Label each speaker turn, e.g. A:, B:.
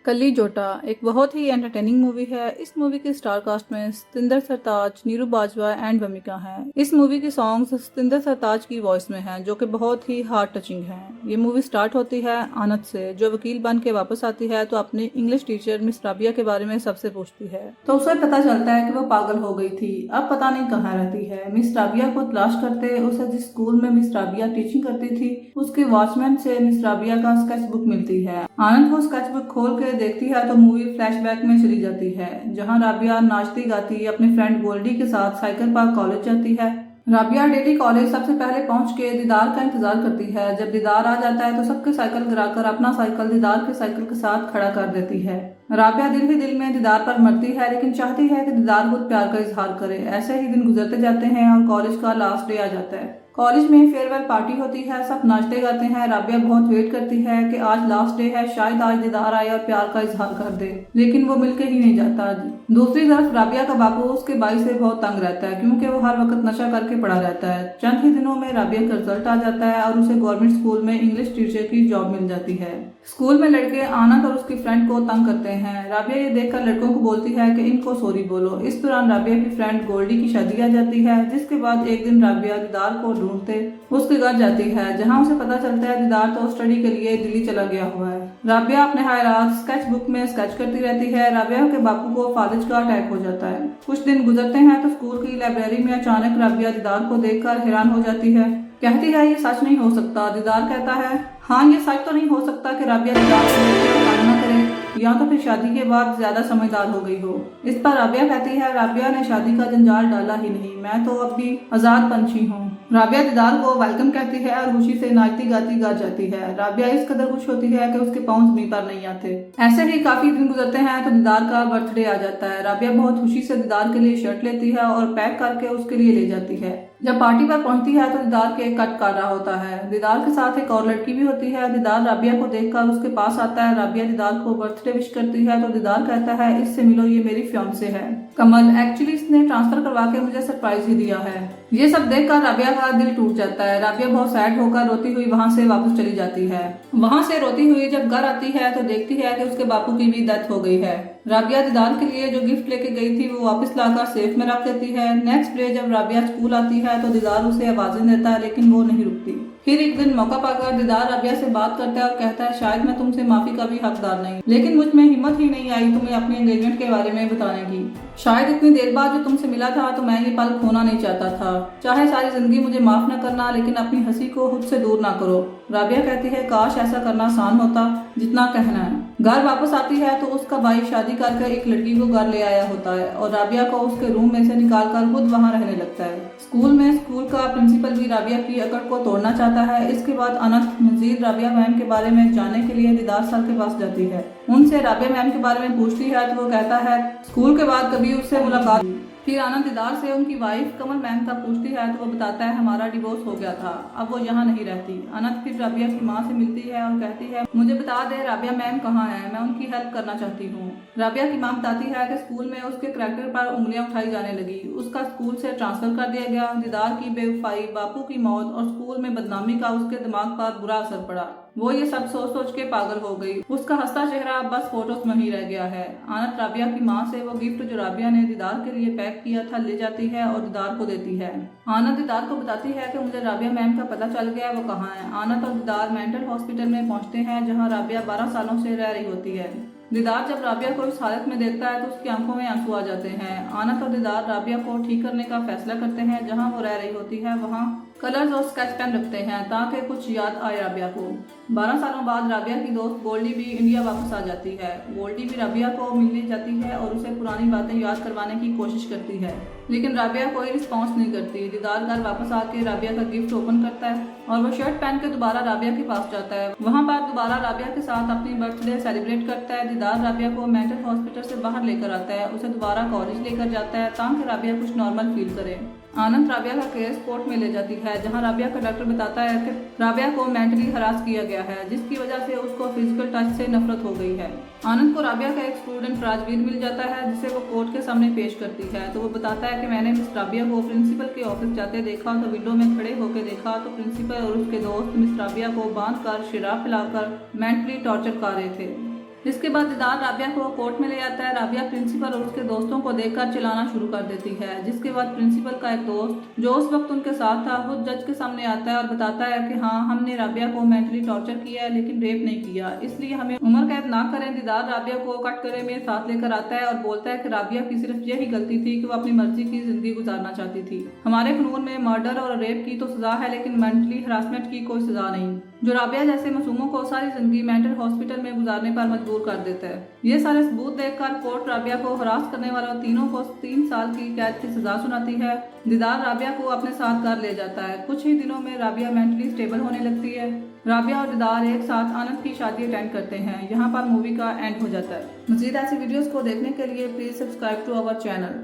A: कल्ली जोटा एक बहुत ही एंटरटेनिंग मूवी है। इस मूवी के स्टार कास्ट में सतिंदर सरताज, नीरू बाजवा एंड भूमिका हैं। इस मूवी के सॉन्ग्स सतिंदर सरताज की वॉइस में हैं, जो कि बहुत ही हार्ट टचिंग हैं। ये मूवी स्टार्ट होती है आनत से, जो वकील बन के वापस आती है तो अपनी इंग्लिश टीचर मिस राबिया के बारे में सबसे पूछती है, तो उसे पता चलता है कि वो पागल हो गई थी, अब पता नहीं कहाँ रहती है। मिस राबिया को तलाश करते उसे जिस स्कूल में मिस राबिया टीचिंग करती थी उसके वॉचमैन से मिस राबिया का स्केच बुक मिलती है। आनंद वो स्केच बुक खोल के देखती है तो मूवी फ्लैशबैक में चली जाती है, जहां राबिया नाचती गाती अपने फ्रेंड गोल्डी के साथ साइकिल पार्क कॉलेज जाती है। राबिया डेली कॉलेज सबसे पहले पहुंच के दीदार का इंतजार करती है। जब दीदार आ जाता है तो सबके साइकिल गिराकर अपना साइकिल दीदार के साइकिल के साथ खड़ा कर देती है। राबिया दिल ही दिल में दीदार पर मरती है, लेकिन चाहती है कि दीदार खुद प्यार का इजहार करे। ऐसे ही दिन गुजरते जाते हैं और कॉलेज का लास्ट डे आ जाता है। कॉलेज में फेयरवेल पार्टी होती है, सब नाचते गाते हैं। राबिया बहुत वेट करती है कि आज लास्ट डे है, शायद आज दीदार आए और प्यार का इजहार कर दे, लेकिन वो मिलके ही नहीं जाता। दूसरी तरफ राबिया का बापू उसके भाई से बहुत तंग रहता है, क्योंकि वो हर वक्त नशा करके पड़ा रहता है। चंद ही दिनों में राबिया का रिजल्ट आ जाता है और उसे गवर्नमेंट स्कूल में इंग्लिश टीचर की जॉब मिल जाती है। स्कूल में लड़के आनंद और उसकी फ्रेंड को तंग करते हैं। राबिया ये देखकर लड़कों को बोलती है कि इनको सॉरी बोलो। इस दौरान राबिया की फ्रेंड गोल्डी की शादी आ जाती है, जिसके बाद एक दिन राबिया दीदार को ढूंढते उसके घर जाती है, जहां उसे पता चलता है दीदार तो स्टडी के लिए दिल्ली चला गया हुआ है। राबिया अपने हालात स्केच बुक में स्केच करती रहती है। राबिया के बापू को फालिज का अटैक हो जाता है। कुछ दिन गुजरते हैं तो स्कूल की लाइब्रेरी में अचानक राबिया दीदार को देखकर हैरान हो जाती है। कहती है ये सच नहीं हो सकता। दीदार कहता है हाँ ये सच तो नहीं हो सकता कि राबिया दीदार को देखकर ना करे, या तो फिर शादी के बाद ज्यादा समझदार हो गई हो। इस पर राबिया कहती है राबिया ने शादी का जंजाल डाला ही नहीं, मैं तो अब भी आजाद पंछी हूँ। राबिया दीदार को वेलकम कहती है और खुशी से नाचती गाती घर जाती है। राबिया इस कदर खुश होती है कि उसके पाँव जमीन पर नहीं आते। ऐसे ही काफी दिन गुजरते हैं तो दीदार का बर्थडे आ जाता है। राबिया बहुत खुशी से दीदार के लिए शर्ट लेती है और पैक करके उसके लिए ले जाती है। जब पार्टी पर पहुंचती है तो दीदार केक कट कर रहा होता है। दीदार के साथ एक और लड़की भी होती है। दीदार राबिया को देखकर उसके पास आता है। राबिया दीदार को बर्थडे विश करती है तो दीदार कहता है इससे मिलो, ये मेरी फियांसे है कमल। एक्चुअली इसने ट्रांसफर करवा के मुझे सरप्राइज ही दिया है। ये सब देखकर राबिया का दिल टूट जाता है। राबिया बहुत सैड होकर रोती हुई वहां से वापस चली जाती है। वहां से रोती हुई जब घर आती है तो देखती है कि उसके बापू की भी डेथ हो गई है। राबिया दीदार के लिए जो गिफ्ट लेके गई थी वो वापस लाकर सेफ में रख देती है। नेक्स्ट डे जब राबिया स्कूल आती है तो दीदार उसे आवाजें देता है, लेकिन वो नहीं रुकती। फिर एक दिन मौका पाकर दीदार राबिया से बात करता है और कहता है शायद मैं तुमसे माफी का भी हकदार नहीं, लेकिन मुझ में हिम्मत ही नहीं आई तुम्हें अपने एंगेजमेंट के बारे में बताने की। शायद इतनी देर बाद जो तुमसे मिला था तो मैं ये पल खोना नहीं चाहता था। चाहे सारी जिंदगी मुझे माफ न करना, लेकिन अपनी हंसी को खुद से दूर ना करो। राबिया कहती है काश ऐसा करना आसान होता जितना कहना है। घर वापस आती है तो उसका भाई शादी करके एक लड़की को घर ले आया होता है और राबिया को उसके रूम में से निकालकर खुद वहां रहने लगता है। स्कूल में स्कूल का प्रिंसिपल भी राबिया की अकड़ को तोड़ना चाहता है। इसके बाद अनंत मजीद राबिया मैम के बारे में जानने के लिए दीदार सर के पास जाती है। उनसे राबिया मैम के बारे में पूछती है तो वो कहता है स्कूल के बाद कभी उससे मुलाकात। फिर आनंद दीदार से उनकी वाइफ कमल मैम का पूछती है तो वो बताता है हमारा डिवोर्स हो गया था, अब वो यहाँ नहीं रहती। अनंत फिर राबिया की माँ से मिलती है और कहती है मुझे बता दे राबिया मैम कहाँ है, मैं उनकी हेल्प करना चाहती हूँ। राबिया की माँ बताती है कि स्कूल में उसके करैक्टर पर उंगलियां उठाई जाने लगी, उसका स्कूल से ट्रांसफर कर दिया गया। दीदार की बेवफाई, बापू की मौत और स्कूल में बदनामी का उसके दिमाग पर बुरा असर पड़ा। वो ये सब सोच सोच के पागल हो गई। उसका हंसता चेहरा बस फोटोज में ही रह गया है। आनत राबिया की माँ से वो गिफ्ट जो राबिया ने दीदार के लिए पैक किया था ले जाती है और दीदार को देती है। आनत दीदार को बताती है कि मुझे राबिया मैम का पता चल गया, वो कहाँ है। आनत और दीदार मेंटल हॉस्पिटल में पहुंचते हैं, जहाँ राबिया 12 सालों से रह रही होती है। दीदार जब राबिया को इस हालत में देखता है तो उसकी आंखों में आंसू आ जाते हैं। आनत और दीदार राबिया को ठीक करने का फैसला करते हैं। जहां वो रह रही होती है वहां कलर्स और स्केच पेन रखते हैं ताकि कुछ याद आए राबिया को। 12 सालों बाद राबिया की दोस्त गोल्डी भी इंडिया वापस आ जाती है। गोल्डी भी राबिया को मिलने जाती है और उसे पुरानी बातें याद करवाने की कोशिश करती है, लेकिन राबिया कोई रिस्पॉन्स नहीं करती। दीदार घर वापस आके राबिया का गिफ्ट ओपन करता है और वो शर्ट पहन के दोबारा राबिया के पास जाता है। वहाँ पर दोबारा राबिया के साथ अपनी बर्थडे सेलिब्रेट करता है। दीदार राबिया को मेंटल हॉस्पिटल से बाहर लेकर आता है, उसे दोबारा कॉलेज लेकर जाता है ताकि राबिया कुछ नॉर्मल फील करे। आनंद राबिया का केस कोर्ट में ले जाती है, जहां राबिया का डॉक्टर बताता है कि राबिया को मेंटली हरास किया गया है, जिसकी वजह से उसको फिजिकल टच से नफरत हो गई है। आनंद को राबिया का एक स्टूडेंट राजवीर मिल जाता है, जिसे वो कोर्ट के सामने पेश करती है। तो वो बताता है कि मैंने मिस राबिया को प्रिंसिपल के ऑफिस जाते देखा तो विंडो में खड़े होकर देखा तो प्रिंसिपल और उसके दोस्त मिस राबिया को बांध कर शराब पिलाकर मेंटली टॉर्चर कर रहे थे। इसके बाद दीदार राबिया को कोर्ट में ले आता है। राबिया प्रिंसिपल और उसके दोस्तों को देखकर चिल्लाना शुरू कर देती है, जिसके बाद प्रिंसिपल का एक दोस्त जो उस वक्त उनके साथ था खुद जज के सामने आता है और बताता है कि हाँ, हमने राबिया को मेंटली टॉर्चर किया है लेकिन रेप नहीं किया, इसलिए हमें उम्र कैद ना करें। दीदार राबिया को कटघरे में साथ लेकर आता है और बोलता है कि राबिया की सिर्फ यही गलती थी कि वो अपनी मर्जी की जिंदगी गुजारना चाहती थी। हमारे कानून में मर्डर और रेप की तो सजा है लेकिन मेंटली हरासमेंट की कोई सजा नहीं, जो राबिया जैसे मासूमों को सारी जिंदगी मेंटल हॉस्पिटल में गुजारने पर मजबूर कर देता है। ये सारे सबूत देखकर कोर्ट राबिया को हरास करने वालों तीनों को 3 साल की कैद की सजा सुनाती है। दीदार राबिया को अपने साथ घर ले जाता है। कुछ ही दिनों में राबिया मेंटली स्टेबल होने लगती है। राबिया और दीदार एक साथ आनंद की शादी अटेंड करते हैं। यहाँ पर मूवी का एंड हो जाता है। मज़ीद ऐसी वीडियोस को देखने के लिए please subscribe to our channel.